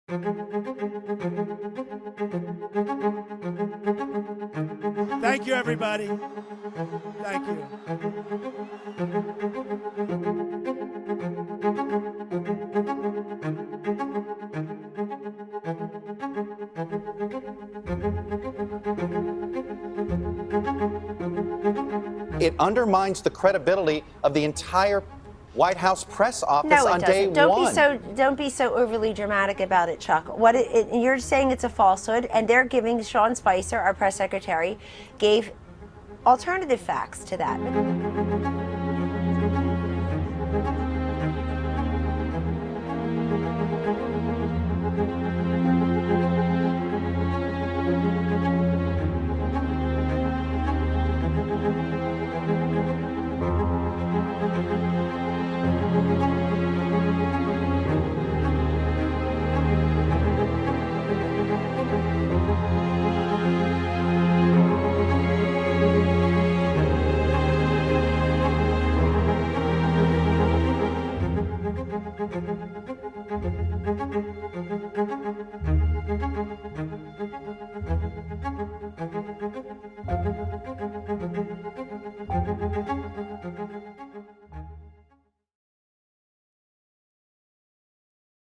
Thank you, everybody. Thank you. It undermines the credibility of the entire White House press office No, it on day doesn't. Don't be so overly dramatic about it, Chuck. You're saying it's a falsehood, and they're giving Sean Spicer, our press secretary, gave alternative facts to that.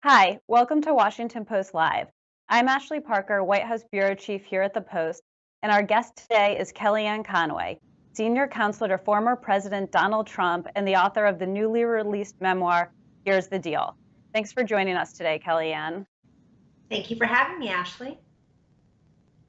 Hi, welcome to Washington Post Live. I'm Ashley Parker, White House Bureau Chief here at the Post, and our guest today is Kellyanne Conway, Senior Counselor to former President Donald Trump and the author of the newly released memoir, Here's the Deal. Thanks for joining us today, Kellyanne. Thank you for having me, Ashley.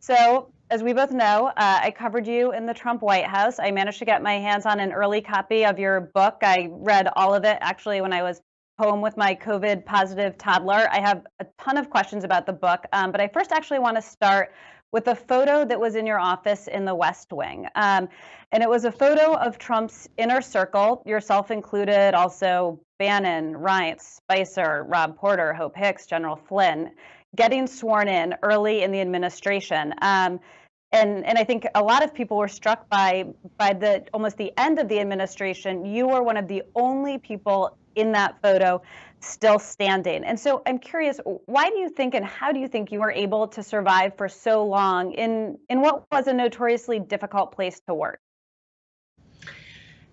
So, as we both know, I covered you in the Trump White House. I managed to get my hands on an early copy of your book. I read all of it actually when I was home with my COVID positive toddler. I have a ton of questions about the book, but I first actually want to start with a photo that was in your office in the West Wing. And it was a photo of Trump's inner circle, yourself included, also Bannon, Reince, Spicer, Rob Porter, Hope Hicks, General Flynn, getting sworn in early in the administration. And I think a lot of people were struck by the almost the end of the administration. You were one of the only people in that photo still standing. And so I'm curious, why do you think and how do you think you were able to survive for so long in what was a notoriously difficult place to work?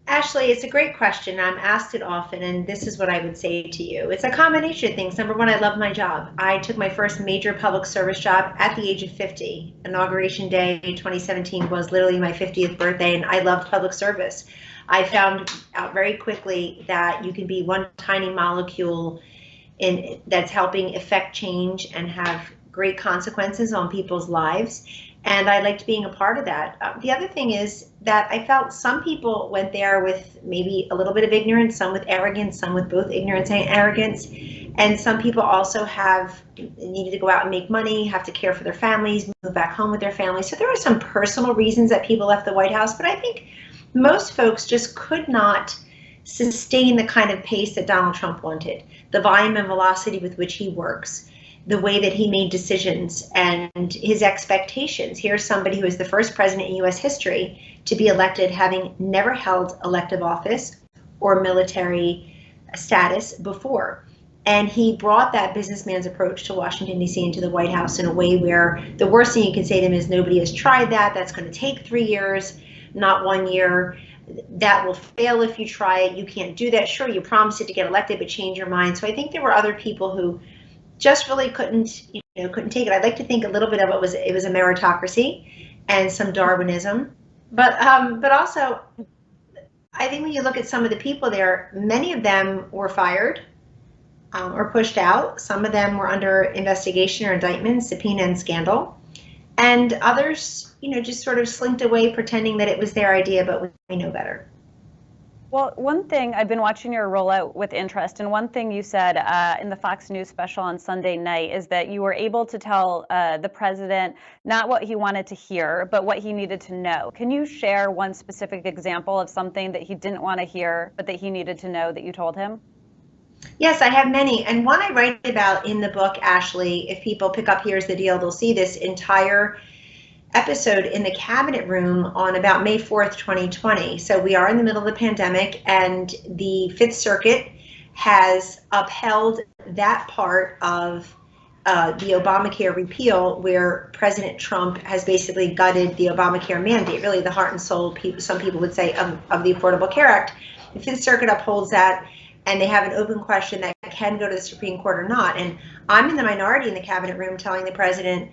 Ashley, it's a great question. I'm asked it often, and this is what I would say to you. It's a combination of things. Number one, I love my job. I took my first major public service job at the age of 50. Inauguration Day 2017 was literally my 50th birthday, and I loved public service. I found out very quickly that you can be one tiny molecule that's helping affect change and have great consequences on people's lives. And I liked being a part of that. The other thing is that I felt some people went there with maybe a little bit of ignorance, some with arrogance, some with both ignorance and arrogance. And some people also needed to go out and make money, have to care for their families, move back home with their families. So there were some personal reasons that people left the White House, but I think most folks just could not sustain the kind of pace that Donald Trump wanted, the volume and velocity with which he works, the way that he made decisions, and his expectations. Here's somebody who is the first president in U.S. history to be elected having never held elective office or military status before. And he brought that businessman's approach to Washington, D.C. into the White House in a way where the worst thing you can say to him is nobody has tried that. That's going to take 3 years, not 1 year. That will fail if you try it. You can't do that. Sure, you promised it to get elected, but change your mind. So I think there were other people who just really couldn't take it. I'd like to think a little bit of it was a meritocracy and some Darwinism, but also I think when you look at some of the people there, many of them were fired or pushed out. Some of them were under investigation or indictment, subpoena, and scandal, and others, just sort of slinked away, pretending that it was their idea, but we know better. Well, one thing I've been watching your rollout with interest, and one thing you said in the Fox News special on Sunday night is that you were able to tell the president not what he wanted to hear, but what he needed to know. Can you share one specific example of something that he didn't want to hear, but that he needed to know that you told him? Yes, I have many. And one I write about in the book, Ashley, if people pick up Here's the Deal, they'll see this entire episode in the cabinet room on about May 4th, 2020. So we are in the middle of the pandemic, and the Fifth Circuit has upheld that part of the Obamacare repeal, where President Trump has basically gutted the Obamacare mandate, really the heart and soul, some people would say, of the Affordable Care Act. The Fifth Circuit upholds that, and they have an open question that can go to the Supreme Court or not. And I'm in the minority in the cabinet room telling the president,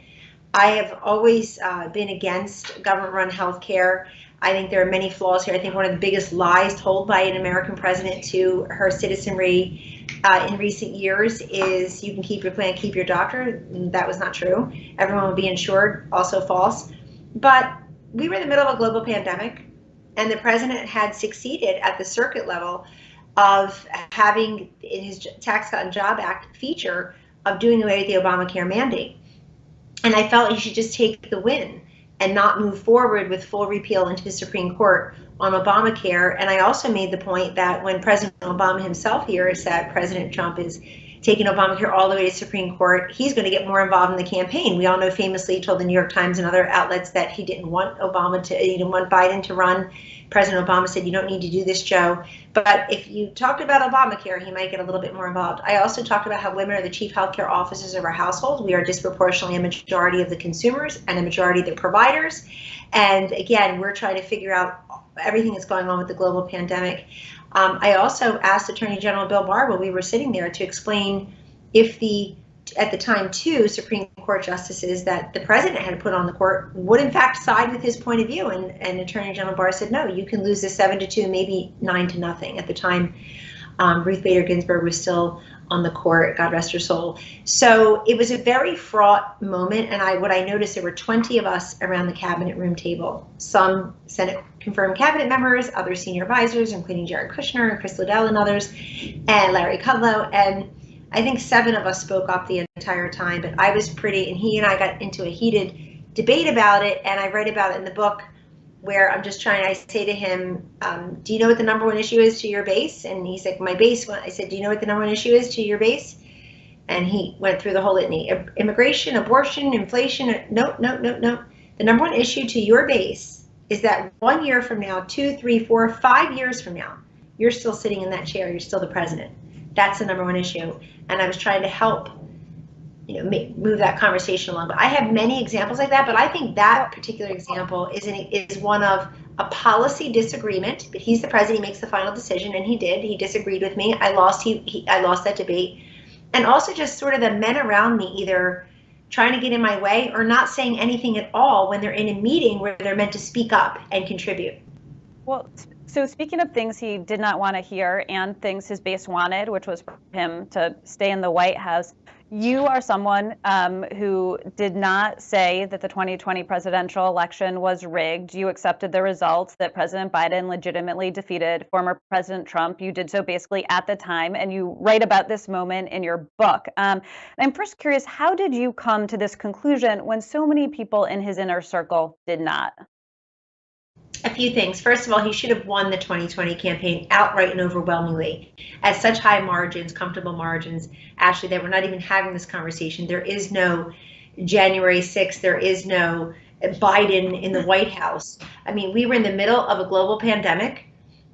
I have always been against government-run health care. I think there are many flaws here. I think one of the biggest lies told by an American president to her citizenry in recent years is you can keep your plan, keep your doctor. That was not true. Everyone will be insured, also false. But we were in the middle of a global pandemic, and the president had succeeded at the circuit level of having in his Tax Cut and Job Act feature of doing away with the Obamacare mandate. And I felt he should just take the win and not move forward with full repeal into the Supreme Court on Obamacare. And I also made the point that when President Obama himself hears that President Trump is taking Obamacare all the way to Supreme Court, he's going to get more involved in the campaign. We all know famously he told the New York Times and other outlets that he didn't want Biden to run. President Obama said, you don't need to do this, Joe. But if you talked about Obamacare, he might get a little bit more involved. I also talked about how women are the chief healthcare officers of our household. We are disproportionately a majority of the consumers and a majority of the providers. And again, we're trying to figure out everything that's going on with the global pandemic. I also asked Attorney General Bill Barr while we were sitting there to explain if at the time, two Supreme Court justices that the president had put on the court would in fact side with his point of view. And Attorney General Barr said, no, you can lose this 7-2, maybe 9-0. At the time, Ruth Bader Ginsburg was still on the court, God rest her soul. So it was a very fraught moment. And what I noticed, there were 20 of us around the cabinet room table, some Senate confirmed cabinet members, other senior advisors, including Jared Kushner and Chris Liddell and others, and Larry Kudlow. And I think 7 of us spoke up the entire time, but I was and he and I got into a heated debate about it, and I write about it in the book where I say to him, do you know what the number one issue is to your base? And he's like, my base. I said, do you know what the number one issue is to your base? And he went through the whole litany: immigration, abortion, inflation. No. The number one issue to your base is that 1 year from now, 2, 3, 4, 5 years from now, you're still sitting in that chair. You're still the president. That's the number one issue. And I was trying to help, move that conversation along. But I have many examples like that. But I think that particular example is one of a policy disagreement. But he's the president. He makes the final decision, and he did. He disagreed with me. I lost. I lost that debate. And also just sort of the men around me either trying to get in my way or not saying anything at all when they're in a meeting where they're meant to speak up and contribute. Well, so speaking of things he did not want to hear and things his base wanted, which was for him to stay in the White House, you are someone who did not say that the 2020 presidential election was rigged. You accepted the results that President Biden legitimately defeated former President Trump. You did so basically at the time, and you write about this moment in your book. I'm first curious, how did you come to this conclusion when so many people in his inner circle did not? A few things. First of all, he should have won the 2020 campaign outright and overwhelmingly at such high margins, comfortable margins, Ashley, that we're not even having this conversation. There is no January 6th. There is no Biden in the White House. I mean, we were in the middle of a global pandemic,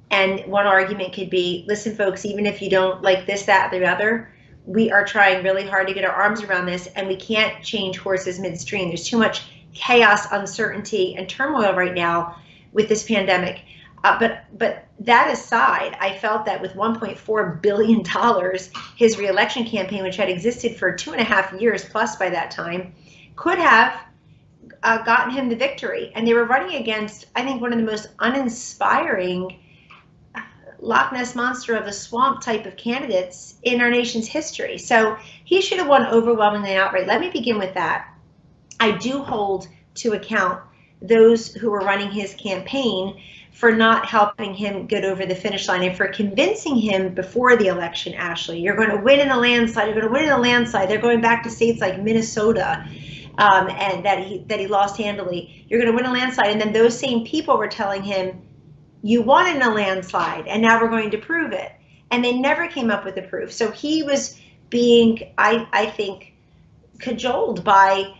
and one argument could be, listen, folks, even if you don't like this, that, or the other, we are trying really hard to get our arms around this, and we can't change horses midstream. There's too much chaos, uncertainty, and turmoil right now with this pandemic. But that aside, I felt that with $1.4 billion, his reelection campaign, which had existed for 2.5 years plus by that time, could have gotten him the victory. And they were running against, I think, one of the most uninspiring Loch Ness monster of the swamp type of candidates in our nation's history. So he should have won overwhelmingly outright. Let me begin with that. I do hold to account those who were running his campaign for not helping him get over the finish line and for convincing him before the election, Ashley, you're going to win in a landslide, you're going to win in a landslide. They're going back to states like Minnesota, and that he lost handily. You're going to win a landslide. And then those same people were telling him, you won in a landslide, and now we're going to prove it. And they never came up with the proof. So he was being, I think, cajoled by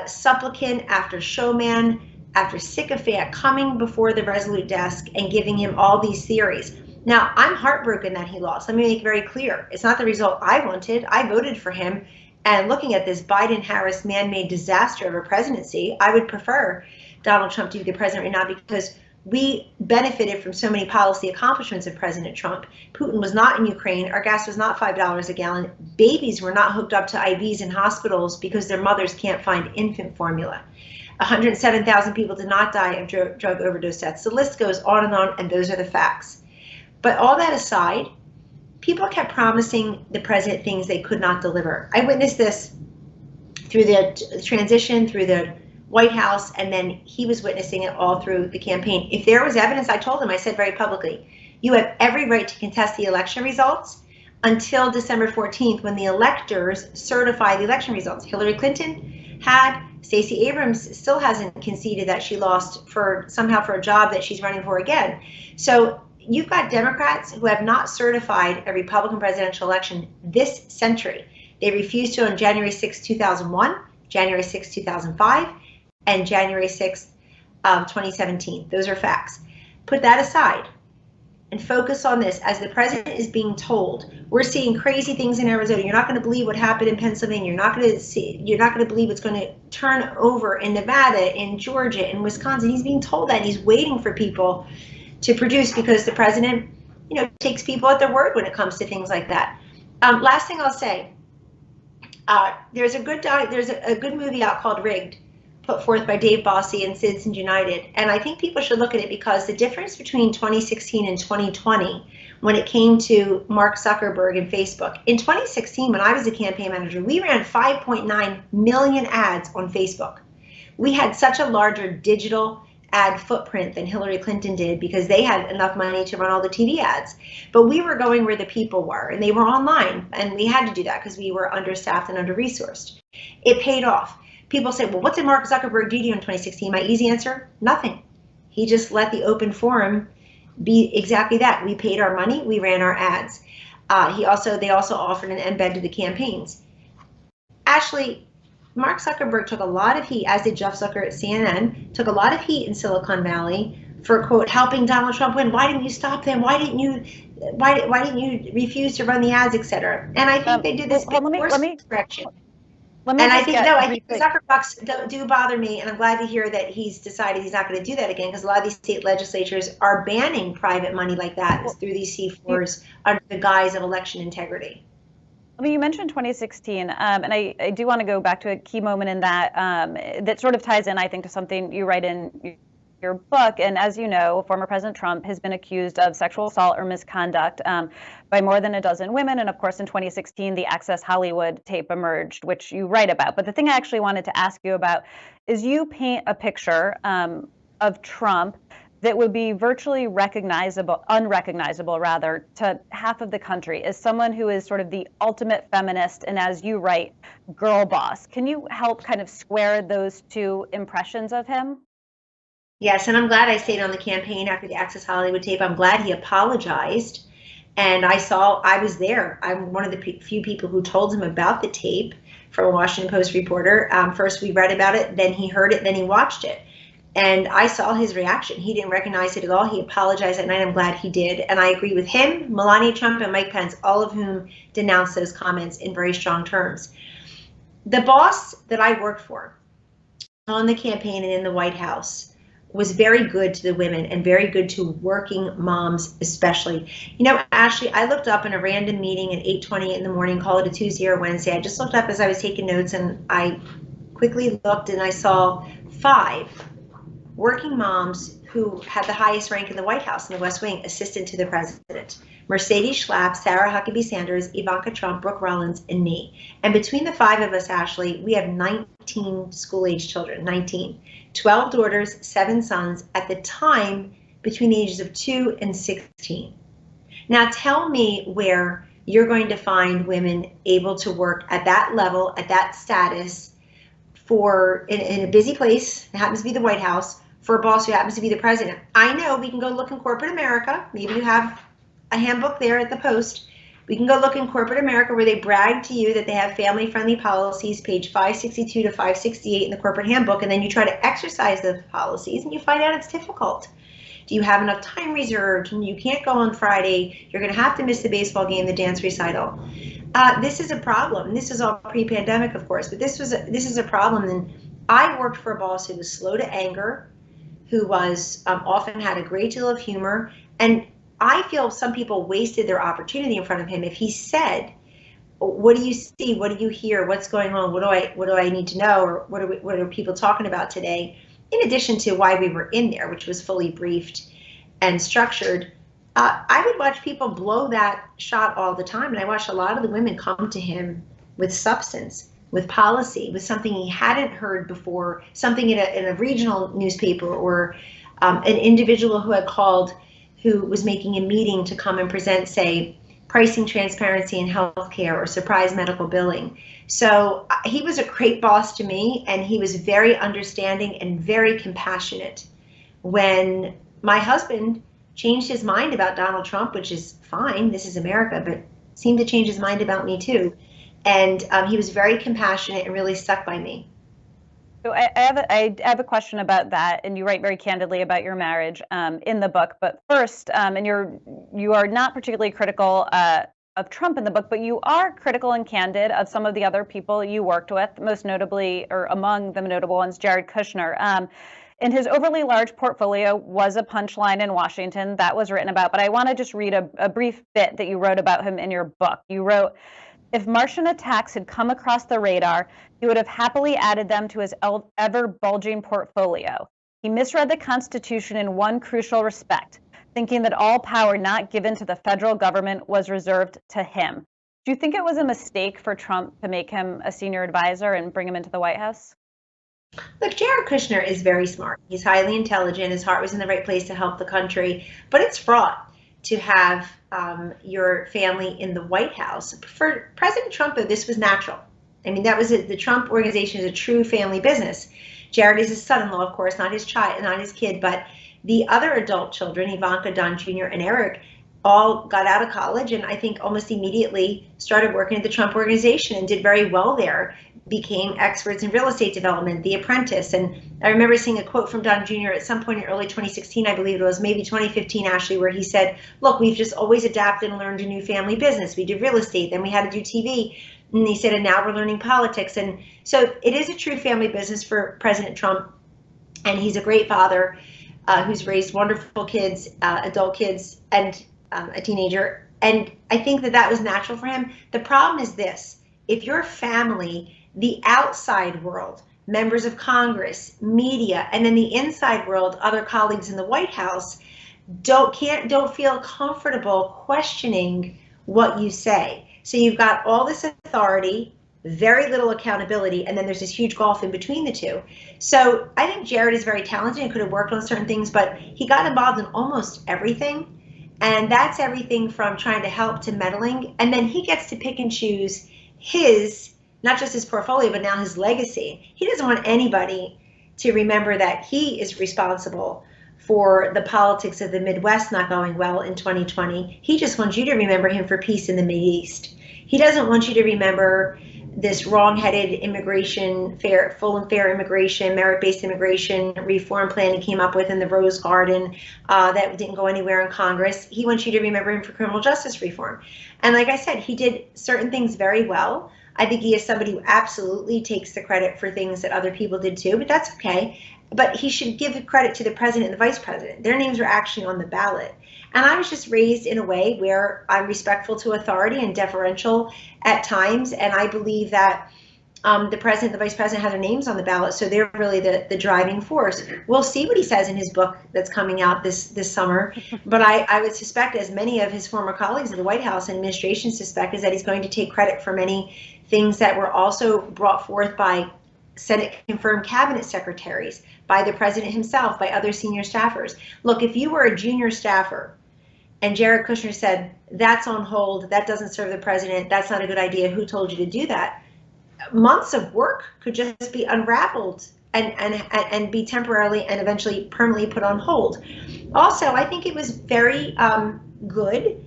supplicant after showman, after sycophant coming before the Resolute desk and giving him all these theories. Now, I'm heartbroken that he lost. Let me make very clear. It's not the result I wanted. I voted for him, and looking at this Biden-Harris man-made disaster of a presidency, I would prefer Donald Trump to be the president right now, because we benefited from so many policy accomplishments of President Trump. Putin was not in Ukraine. Our gas was not $5 a gallon. Babies were not hooked up to IVs in hospitals because their mothers can't find infant formula. 107,000 people did not die of drug overdose deaths. The list goes on, and those are the facts. But all that aside, people kept promising the president things they could not deliver. I witnessed this through the transition, through the White House, and then he was witnessing it all through the campaign. If there was evidence, I told him, I said very publicly, you have every right to contest the election results until December 14th, when the electors certify the election results. Hillary Clinton had, Stacey Abrams still hasn't conceded that she lost somehow for a job that she's running for again. So you've got Democrats who have not certified a Republican presidential election this century. They refused to on January 6, 2001, January 6, 2005, and January 6th, 2017. Those are facts. Put that aside and focus on this. As the president is being told, we're seeing crazy things in Arizona. You're not going to believe what happened in Pennsylvania. You're not going to believe what's going to turn over in Nevada, in Georgia, in Wisconsin. He's being told that, and he's waiting for people to produce, because the president, takes people at their word when it comes to things like that. Last thing I'll say, there's a good movie out called Rigged, put forth by Dave Bossie and Citizens United. And I think people should look at it, because the difference between 2016 and 2020, when it came to Mark Zuckerberg and Facebook, in 2016, when I was a campaign manager, we ran 5.9 million ads on Facebook. We had such a larger digital ad footprint than Hillary Clinton did, because they had enough money to run all the TV ads. But we were going where the people were, and they were online, and we had to do that because we were understaffed and under-resourced. It paid off. People say, well, what did Mark Zuckerberg do in 2016? My easy answer, nothing. He just let the open forum be exactly that. We paid our money, we ran our ads. They also offered an embed to the campaigns. Ashley, Mark Zuckerberg took a lot of heat, as did Jeff Zucker at CNN, took a lot of heat in Silicon Valley for, quote, helping Donald Trump win. Why didn't you stop them? Why didn't you refuse to run the ads, et cetera? And I think they did this correction. I think the Zucker bucks do bother me, and I'm glad to hear that he's decided he's not going to do that again, because a lot of these state legislatures are banning private money like that through these C4s under the guise of election integrity. I mean, you mentioned 2016, and I do want to go back to a key moment in that that sort of ties in, I think, to something you write in your book. And as you know, former President Trump has been accused of sexual assault or misconduct by more than a dozen women. And of course, in 2016, the Access Hollywood tape emerged, which you write about. But the thing I actually wanted to ask you about is you paint a picture of Trump that would be virtually unrecognizable rather, to half of the country, as someone who is sort of the ultimate feminist and, as you write, girl boss. Can you help kind of square those two impressions of him? Yes, and I'm glad I stayed on the campaign after the Access Hollywood tape. I'm glad he apologized. And I was there. I'm one of the few people who told him about the tape, from a Washington Post reporter. First we read about it, then he heard it, then he watched it. And I saw his reaction. He didn't recognize it at all. He apologized that night. I'm glad he did. And I agree with him, Melania Trump, and Mike Pence, all of whom denounced those comments in very strong terms. The boss that I worked for on the campaign and in the White House was very good to the women and very good to working moms especially. Ashley, I looked up in a random meeting at 8:20 in the morning, call it a Tuesday or Wednesday. I just looked up as I was taking notes, and I quickly looked and I saw 5 working moms who had the highest rank in the White House in the West Wing, assistant to the president. Mercedes Schlapp, Sarah Huckabee Sanders, Ivanka Trump, Brooke Rollins, and me. And between the 5 of us, Ashley, we have 19 school-age children, 19. 12 daughters, 7 sons, at the time between the ages of 2 and 16. Now tell me where you're going to find women able to work at that level, at that status, in a busy place, it happens to be the White House, for a boss who happens to be the president. I know we can go look in corporate America. Maybe you have a handbook there at the Post. We can go look in corporate America where they brag to you that they have family-friendly policies, page 562 to 568 in the corporate handbook, and then you try to exercise those policies and you find out it's difficult. Do you have enough time reserved? And you can't go on Friday. You're going to have to miss the baseball game, the dance recital. This is a problem. This is all pre-pandemic, of course, but this is a problem. And I worked for a boss who was slow to anger, who was often had a great deal of humor, and I feel some people wasted their opportunity in front of him. If he said, "What do you see? What do you hear? What's going on? What do I need to know? Or what are people talking about today?" In addition to why we were in there, which was fully briefed and structured, I would watch people blow that shot all the time. And I watched a lot of the women come to him with substance, with policy, with something he hadn't heard before, something in a regional newspaper, or an individual who had called who was making a meeting to come and present, say, pricing transparency in healthcare or surprise medical billing. So he was a great boss to me, and he was very understanding and very compassionate. When my husband changed his mind about Donald Trump, which is fine, this is America, but seemed to change his mind about me too. And he was very compassionate and really stuck by me. So I have a question about that, and you write very candidly about your marriage in the book. But first, and you are not particularly critical of Trump in the book, but you are critical and candid of some of the other people you worked with, most notably, or among the notable ones, Jared Kushner. In his overly large portfolio was a punchline in Washington that was written about, but I want to just read a brief bit that you wrote about him in your book. You wrote, "If Martian attacks had come across the radar, he would have happily added them to his ever-bulging portfolio. He misread the Constitution in one crucial respect, thinking that all power not given to the federal government was reserved to him." Do you think it was a mistake for Trump to make him a senior advisor and bring him into the White House? Look, Jared Kushner is very smart. He's highly intelligent. His heart was in the right place to help the country, but it's fraught to have your family in the White House. For President Trump, though, this was natural. I mean, that was it. The Trump organization is a true family business. Jared is his son-in-law, of course, not his child, not his kid, but the other adult children, Ivanka, Don Jr., and Eric, all got out of college, and I think almost immediately started working at the Trump organization and did very well there, became experts in real estate development, The Apprentice. And I remember seeing a quote from Don Jr. at some point in early 2016, I believe it was, maybe 2015, Ashley, where he said, "Look, we've just always adapted and learned a new family business. We did real estate, then we had to do TV." And he said, "And now we're learning politics." And so it is a true family business for President Trump. And he's a great father who's raised wonderful kids, adult kids, and a teenager. And I think that was natural for him. The problem is this: if your family, the outside world, members of Congress, media, and then the inside world, other colleagues in the White House, don't feel comfortable questioning what you say. So you've got all this authority, very little accountability, and then there's this huge gulf in between the two. So I think Jared is very talented and could have worked on certain things, but he got involved in almost everything. And that's everything from trying to help to meddling. And then he gets to pick and choose his, not just his portfolio, but now his legacy. He doesn't want anybody to remember that he is responsible for the politics of the Midwest not going well in 2020. He just wants you to remember him for peace in the Mideast. He doesn't want you to remember this wrong-headed immigration, full and fair immigration, merit-based immigration reform plan he came up with in the Rose Garden that didn't go anywhere in Congress. He wants you to remember him for criminal justice reform. And like I said, he did certain things very well. I think he is somebody who absolutely takes the credit for things that other people did too, but that's okay. But he should give the credit to the president and the vice president. Their names are actually on the ballot. And I was just raised in a way where I'm respectful to authority and deferential at times. And I believe that the president, the vice president have their names on the ballot. So they're really the driving force. We'll see what he says in his book that's coming out this summer. But I would suspect, as many of his former colleagues in the White House and administration suspect, is that he's going to take credit for many things that were also brought forth by Senate confirmed cabinet secretaries, by the president himself, by other senior staffers. Look, if you were a junior staffer and Jared Kushner said, "That's on hold, that doesn't serve the president, that's not a good idea, who told you to do that?" Months of work could just be unraveled and be temporarily and eventually permanently put on hold. Also, I think it was very good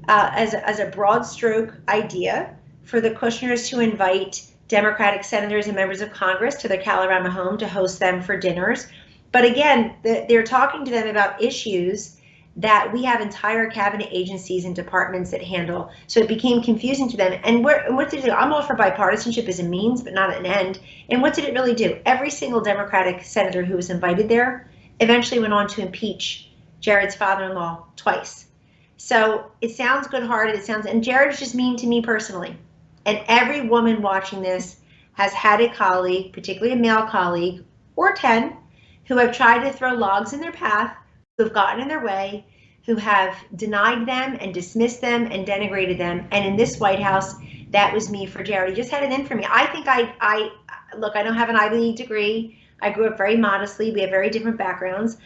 as a broad stroke idea for the Kushners to invite Democratic senators and members of Congress to their Kalorama home to host them for dinners. But again, they're talking to them about issues that we have entire cabinet agencies and departments that handle. So it became confusing to them. And what did it do? I'm all for bipartisanship as a means, but not an end. And what did it really do? Every single Democratic senator who was invited there eventually went on to impeach Jared's father-in-law twice. So it sounds good-hearted. And Jared's just mean to me personally. And every woman watching this has had a colleague, particularly a male colleague, or 10, who have tried to throw logs in their path, who have gotten in their way, who have denied them and dismissed them and denigrated them. And in this White House, that was me for Jared. He just had it in for me. I think look, I don't have an Ivy League degree. I grew up very modestly. We have very different backgrounds.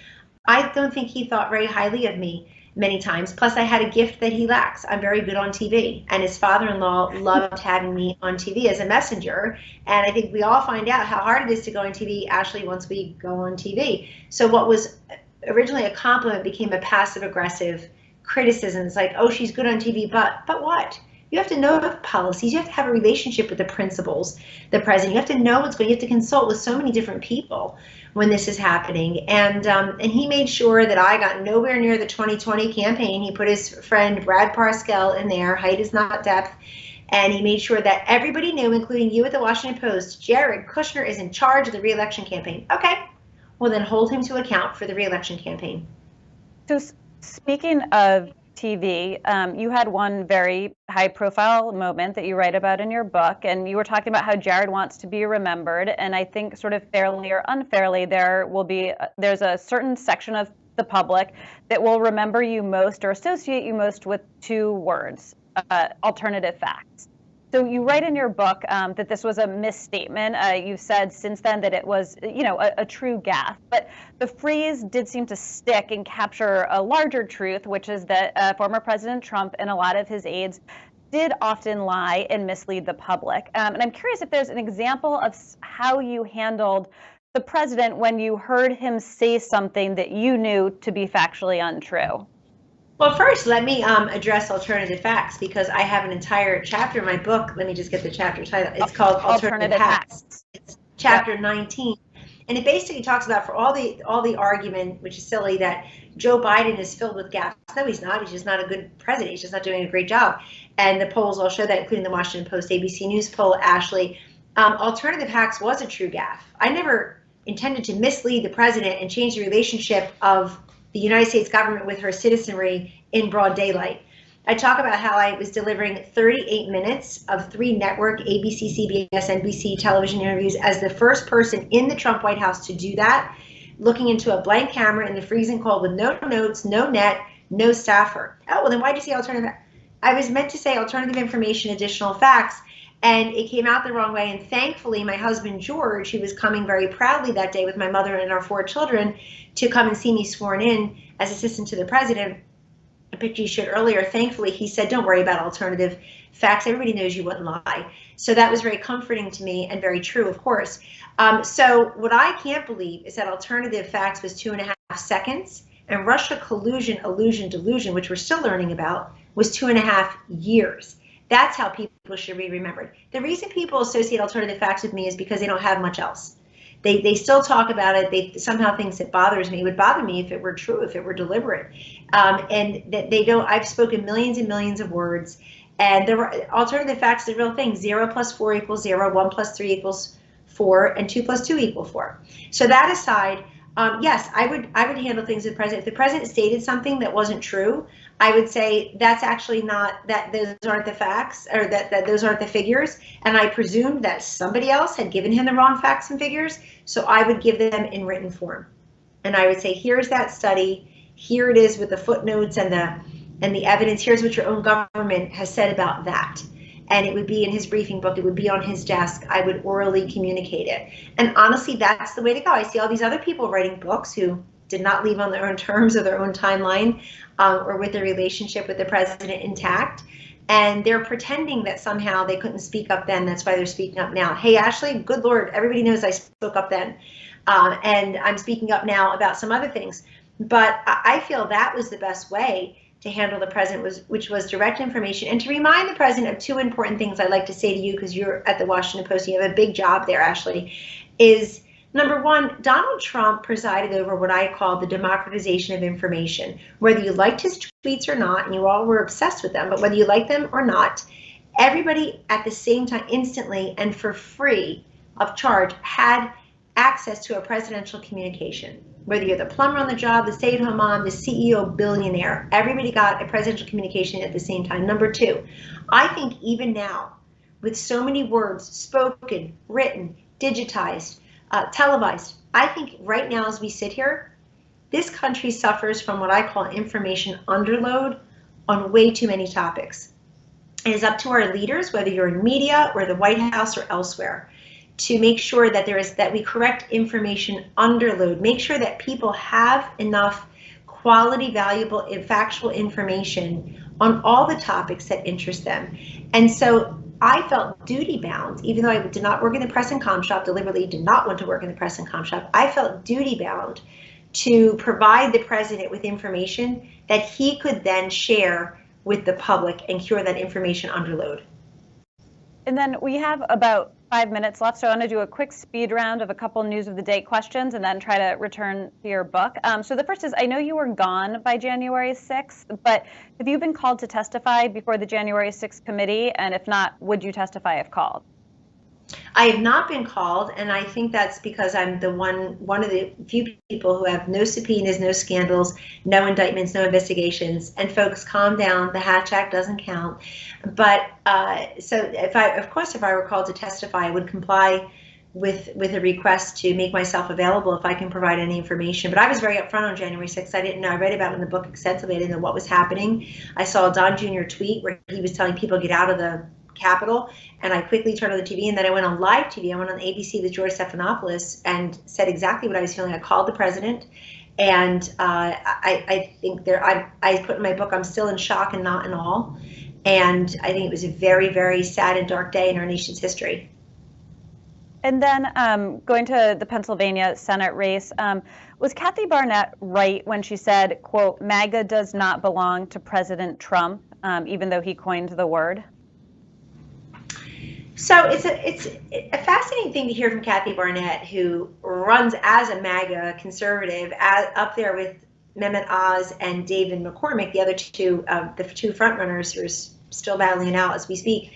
I don't think he thought very highly of me many times. Plus, I had a gift that he lacks. I'm very good on TV. And his father-in-law loved having me on TV as a messenger. And I think we all find out how hard it is to go on TV, Ashley, once we go on TV. So what was originally a compliment became a passive-aggressive criticism. It's like, oh, she's good on TV, but what? You have to know the policies. You have to have a relationship with the principals, the president. You have to know what's going on. You have to consult with so many different people when this is happening. And he made sure that I got nowhere near the 2020 campaign. He put his friend Brad Parscale in there. Height is not depth. And he made sure that everybody knew, including you at the Washington Post, Jared Kushner is in charge of the re-election campaign. Okay, well then hold him to account for the re-election campaign. So speaking of TV, you had one very high-profile moment that you write about in your book, and you were talking about how Jared wants to be remembered. And I think, sort of fairly or unfairly, there's a certain section of the public that will remember you most or associate you most with two words: alternative facts. So you write in your book that this was a misstatement. You've said since then that it was, a true gaffe. But the phrase did seem to stick and capture a larger truth, which is that former President Trump and a lot of his aides did often lie and mislead the public. And I'm curious if there's an example of how you handled the president when you heard him say something that you knew to be factually untrue. Well, first, let me address alternative facts, because I have an entire chapter in my book. Let me just get the chapter title. It's called Alternative Facts. It's chapter 19. And it basically talks about, for all the argument, which is silly, that Joe Biden is filled with gaffes. No, he's not. He's just not a good president. He's just not doing a great job. And the polls all show that, including the Washington Post ABC News poll, Ashley. Alternative facts was a true gaffe. I never intended to mislead the president and change the relationship of the United States government with her citizenry in broad daylight. I talk about how I was delivering 38 minutes of 3 network ABC, CBS, NBC television interviews as the first person in the Trump White House to do that, looking into a blank camera in the freezing cold with no notes, no net, no staffer. Oh, well then why'd you say alternative? I was meant to say alternative information, additional facts, and it came out the wrong way. And thankfully, my husband, George, who was coming very proudly that day with my mother and our 4 children to come and see me sworn in as assistant to the president, a picture you showed earlier, thankfully, he said, don't worry about alternative facts. Everybody knows you wouldn't lie. So that was very comforting to me and very true, of course. So what I can't believe is that alternative facts was 2.5 seconds, and Russia collusion, illusion, delusion, which we're still learning about, was 2.5 years. That's how people should be remembered. The reason people associate alternative facts with me is because they don't have much else. They still talk about it. They somehow thinks it bothers me. It would bother me if it were true, if it were deliberate. And that they don't. I've spoken millions and millions of words, and there were alternative facts. The real thing: 0 + 4 = 0, 1 + 3 = 4, and 2 + 2 = 4. So that aside, yes, I would handle things with the president. If the president stated something that wasn't true, I would say that's actually not, that those aren't the facts, or that those aren't the figures. And I presumed that somebody else had given him the wrong facts and figures. So I would give them in written form. And I would say, here's that study. Here it is with the footnotes and the evidence. Here's what your own government has said about that. And it would be in his briefing book. It would be on his desk. I would orally communicate it. And honestly, that's the way to go. I see all these other people writing books who did not leave on their own terms or their own timeline, or with their relationship with the president intact. And they're pretending that somehow they couldn't speak up then. That's why they're speaking up now. Hey, Ashley, good Lord, everybody knows I spoke up then. And I'm speaking up now about some other things. But I feel that was the best way to handle the president, which was direct information, and to remind the president of 2 important things I'd like to say to you, because you're at the Washington Post, you have a big job there, Ashley, is Number one, Donald Trump presided over what I call the democratization of information. Whether you liked his tweets or not, and you all were obsessed with them, but whether you liked them or not, everybody at the same time, instantly and for free of charge, had access to a presidential communication. Whether you're the plumber on the job, the stay-at-home mom, the CEO billionaire, everybody got a presidential communication at the same time. Number two, I think even now, with so many words spoken, written, digitized, televised, I think right now as we sit here, this country suffers from what I call information underload on way too many topics. It is up to our leaders, whether you're in media or the White House or elsewhere, to make sure that we correct information underload, make sure that people have enough quality, valuable, and factual information on all the topics that interest them. And so I felt duty bound, even though I did not work in the press and comm shop, deliberately did not want to work in the press and comm shop, I felt duty bound to provide the president with information that he could then share with the public and cure that information underload. And then we have about 5 minutes left, so I want to do a quick speed round of a couple news of the day questions and then try to return to your book. So the first is, I know you were gone by January 6th, but have you been called to testify before the January 6th committee? And if not, would you testify if called? I have not been called, and I think that's because I'm the one of the few people who have no subpoenas, no scandals, no indictments, no investigations. And folks, calm down. The Hatch Act doesn't count. But so if I were called to testify, I would comply with a request to make myself available if I can provide any information. But I was very upfront on January 6th. I didn't know. I read about it in the book extensively. I didn't know what was happening. I saw a Don Jr. tweet where he was telling people get out of the Capitol, and I quickly turned on the TV, and then I went on live TV. I went on ABC with George Stephanopoulos and said exactly what I was feeling. I called the president, and I think I put in my book, I'm still in shock and not in awe. And I think it was a very, very sad and dark day in our nation's history. And then going to the Pennsylvania Senate race, was Kathy Barnett right when she said, quote, MAGA does not belong to President Trump, even though he coined the word? So it's a fascinating thing to hear from Kathy Barnett, who runs as a MAGA conservative, up there with Mehmet Oz and David McCormick, the other two, the two frontrunners who are still battling it out as we speak.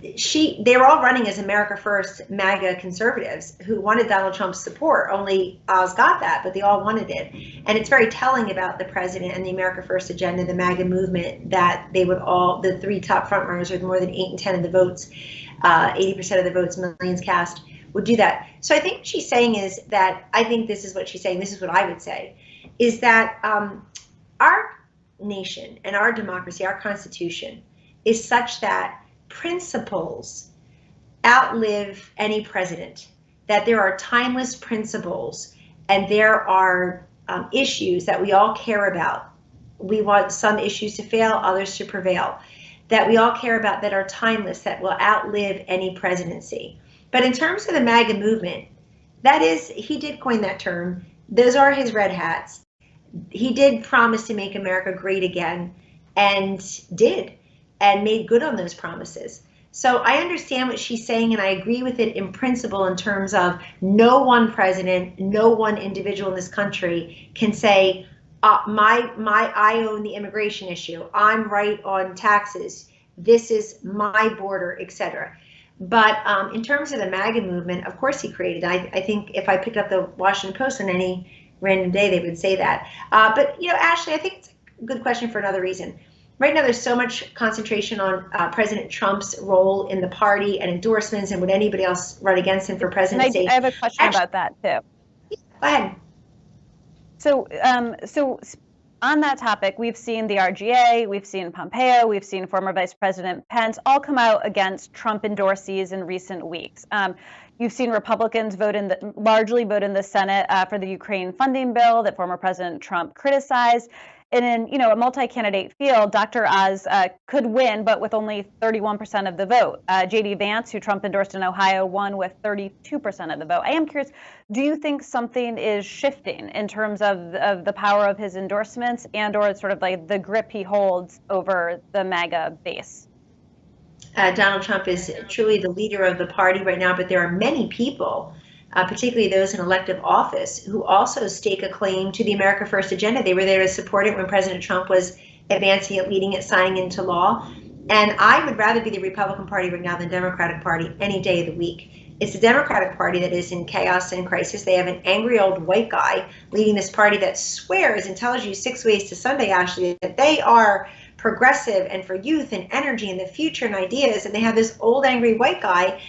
They were all running as America First MAGA conservatives who wanted Donald Trump's support. Only Oz got that, but they all wanted it. And it's very telling about the president and the America First agenda, the MAGA movement, that they would all, the three top frontrunners with more than 8 and 10 of the votes, 80% of the votes, millions cast, would do that. So I think what she's saying is that, I think this is what she's saying, this is what I would say, is that our nation and our democracy, our Constitution, is such that principles outlive any president, that there are timeless principles and there are issues that we all care about. We want some issues to fail, others to prevail, that we all care about, that are timeless, that will outlive any presidency. But in terms of the MAGA movement, that is, he did coin that term. Those are his red hats. He did promise to make America great again, and did, and made good on those promises. So I understand what she's saying, and I agree with it in principle in terms of no one president, no one individual in this country can say, I own the immigration issue. I'm right on taxes. This is my border, etc. But in terms of the MAGA movement, of course he created it. I think if I picked up the Washington Post on any random day, they would say that. But Ashley, I think it's a good question for another reason. Right now, there's so much concentration on President Trump's role in the party and endorsements, and would anybody else run against him for presidency? I have a question about that too. Go ahead. So on that topic, we've seen the RGA, we've seen Pompeo, we've seen former Vice President Pence all come out against Trump endorsees in recent weeks. You've seen Republicans largely vote in the Senate for the Ukraine funding bill that former President Trump criticized. And in a multi-candidate field, Dr. Oz could win, but with only 31% of the vote. J.D. Vance, who Trump endorsed in Ohio, won with 32% of the vote. I am curious, do you think something is shifting in terms of the power of his endorsements and/or sort of like the grip he holds over the MAGA base? Donald Trump is truly the leader of the party right now, but there are many people particularly those in elective office, who also stake a claim to the America First agenda. They were there to support it when President Trump was advancing it, leading it, signing it into law. And I would rather be the Republican Party right now than the Democratic Party any day of the week. It's the Democratic Party that is in chaos and crisis. They have an angry old white guy leading this party that swears and tells you 6 ways to Sunday, Ashley, that they are progressive and for youth and energy and the future and ideas. And they have this old angry white guy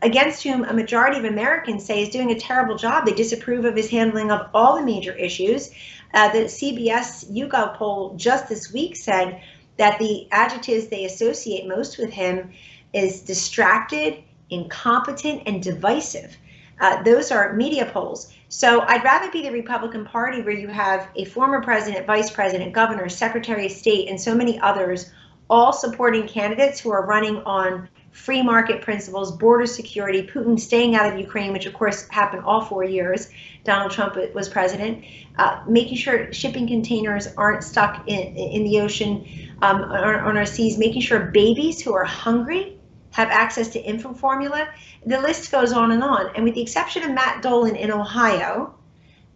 against whom a majority of Americans say is doing a terrible job. They disapprove of his handling of all the major issues. The CBS YouGov poll just this week said that the adjectives they associate most with him is distracted, incompetent, and divisive. Those are media polls. So I'd rather be the Republican Party, where you have a former president, vice president, governor, secretary of state, and so many others all supporting candidates who are running on free market principles, border security, Putin staying out of Ukraine, which of course happened all 4 years Donald Trump was president, making sure shipping containers aren't stuck in the ocean, on our seas, making sure babies who are hungry have access to infant formula. The list goes on. And with the exception of Matt Dolan in Ohio,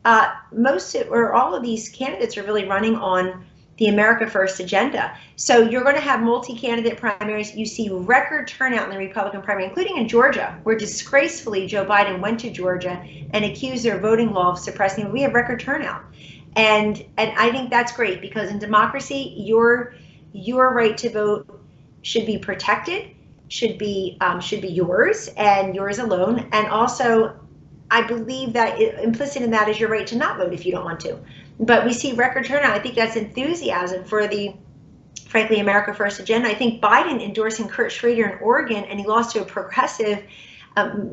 all of these candidates are really running on the America First agenda. So you're going to have multi-candidate primaries. You see record turnout in the Republican primary, including in Georgia, where disgracefully Joe Biden went to Georgia and accused their voting law of suppressing. We have record turnout. And I think that's great, because in democracy, your right to vote should be protected, should be yours and yours alone. And also, I believe that implicit in that is your right to not vote if you don't want to. But we see record turnout. I think that's enthusiasm for the, frankly, America First agenda. I think Biden endorsing Kurt Schrader in Oregon, and he lost to a progressive,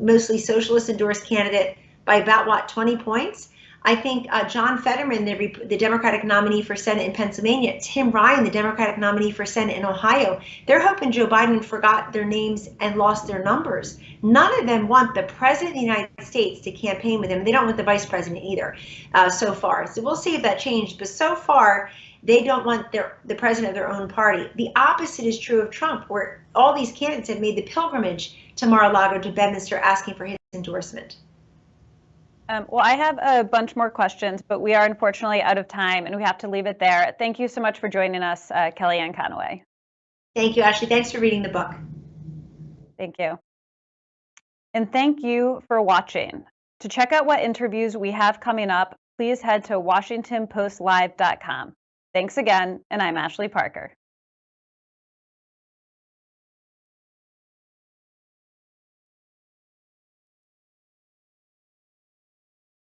mostly socialist endorsed candidate by about, 20 points. I think John Fetterman, the Democratic nominee for Senate in Pennsylvania, Tim Ryan, the Democratic nominee for Senate in Ohio, they're hoping Joe Biden forgot their names and lost their numbers. None of them want the president of the United States to campaign with them. They don't want the vice president either, so far. So we'll see if that changed. But so far, they don't want the president of their own party. The opposite is true of Trump, where all these candidates have made the pilgrimage to Mar-a-Lago, to Bedminster, asking for his endorsement. Well, I have a bunch more questions, but we are unfortunately out of time, and we have to leave it there. Thank you so much for joining us, Kellyanne Conway. Thank you, Ashley. Thanks for reading the book. Thank you. And thank you for watching. To check out what interviews we have coming up, please head to WashingtonPostLive.com. Thanks again, and I'm Ashley Parker.